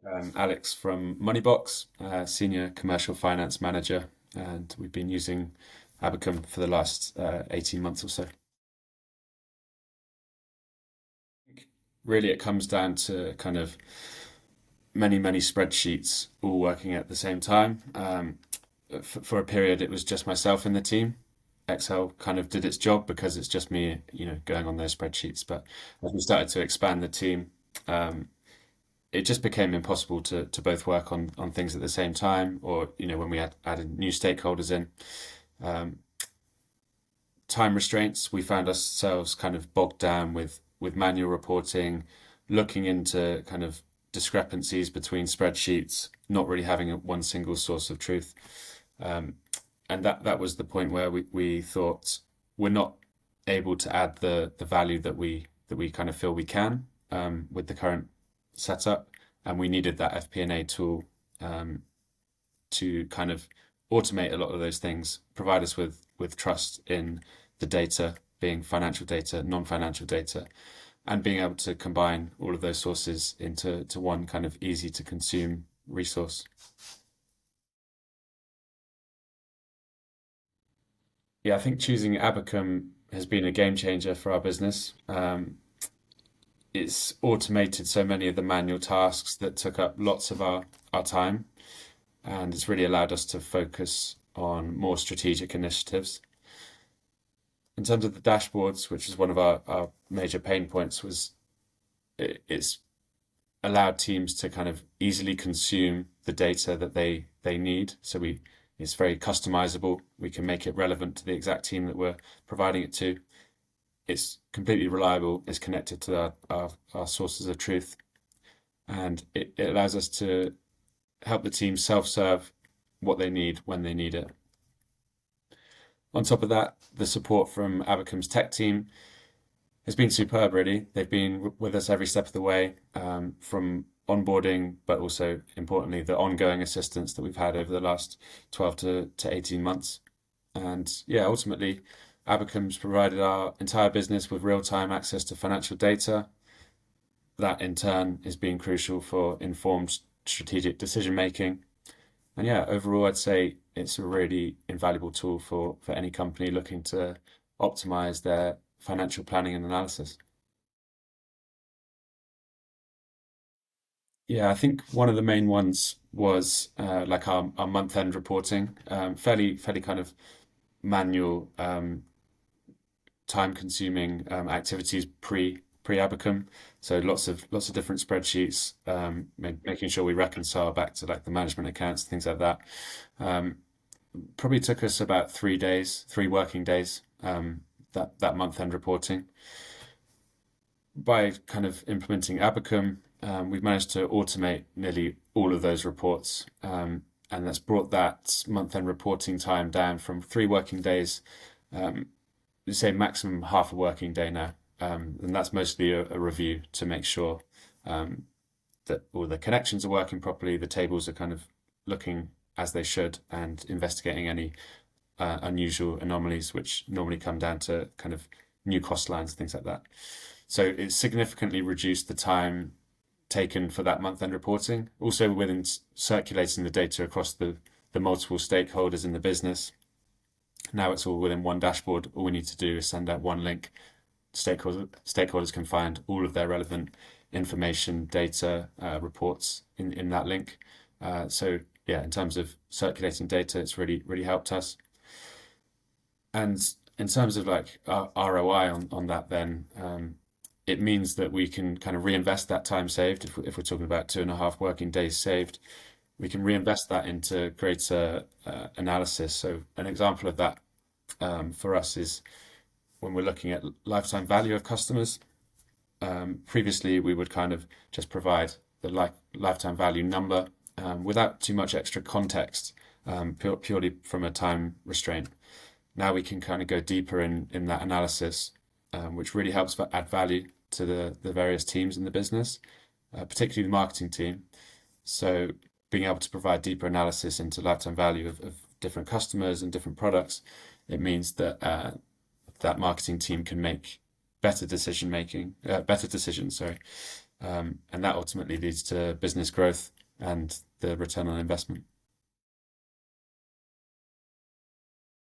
Alex from Moneybox, Senior Commercial Finance Manager, and we've been using Abacum for the last 18 months or so. Really, it comes down to kind of many spreadsheets all working at the same time. For a period, it was just myself in the team. Excel kind of did its job because it's just me, going on those spreadsheets. But as we started to expand the team, um, it just became impossible to both work on things at the same time, or when we had added new stakeholders in. Um, Time restraints, we found ourselves kind of bogged down with manual reporting, looking into kind of discrepancies between spreadsheets, not really having one single source of truth. Um, and that was the point where we thought we're not able to add the value that we kind of feel we can with the current setup, and we needed that FP&A tool um, to kind of automate a lot of those things, provide us with trust in the data being financial data, non-financial data, and being able to combine all of those sources into one kind of easy to consume resource. Yeah, I think choosing Abacum has been a game changer for our business. It's automated so many of the manual tasks that took up lots of our time, and it's really allowed us to focus on more strategic initiatives. In terms of the dashboards, which is one of our major pain points, was it's allowed teams to kind of easily consume the data that they need. So it's very customizable. We can make it relevant to the exact team that we're providing it to. It's completely reliable. It's connected to our sources of truth, and it allows us to help the team self-serve what they need when they need it. On top of that, the support from Abacum's tech team has been superb, really. They've been with us every step of the way, from onboarding, but also importantly, the ongoing assistance that we've had over the last 12 to 18 months. And yeah, ultimately, Abacum's provided our entire business with real-time access to financial data. That in turn is being crucial for informed strategic decision making. And yeah, overall, I'd say it's a really invaluable tool for any company looking to optimize their financial planning and analysis. Yeah, I think one of the main ones was like our month-end reporting, fairly kind of manual, time-consuming activities pre Abacum. So lots of different spreadsheets, making sure we reconcile back to like the management accounts, things like that. Um, Probably took us about 3 days, 3 working days, that month-end reporting. By kind of implementing Abacum, we've managed to automate nearly all of those reports, and that's brought that month-end reporting time down from 3 working days, say maximum half a working day now, and that's mostly a review to make sure um, that all the connections are working properly, the tables are kind of looking as they should, and investigating any unusual anomalies, which normally come down to kind of new cost lines, things like that. So it significantly reduced the time taken for that month end reporting. Also, within circulating the data across the multiple stakeholders in the business, now it's all within one dashboard. All we need to do is send out one link. Stakeholders can find all of their relevant information, data, reports in that link. So yeah, in terms of circulating data, it's really helped us. And in terms of like ROI on that, then it means that we can kind of reinvest that time saved. If we're talking about 2.5 working days saved, we can reinvest that into greater analysis. So an example of that for us is when we're looking at lifetime value of customers. Previously, we would kind of just provide the lifetime value number without too much extra context, purely from a time restraint. Now we can kind of go deeper in that analysis, which really helps add value to the various teams in the business, particularly the marketing team. So being able to provide deeper analysis into lifetime value of different customers and different products, it means that that marketing team can make better decisions. Sorry, And that ultimately leads to business growth and the return on investment.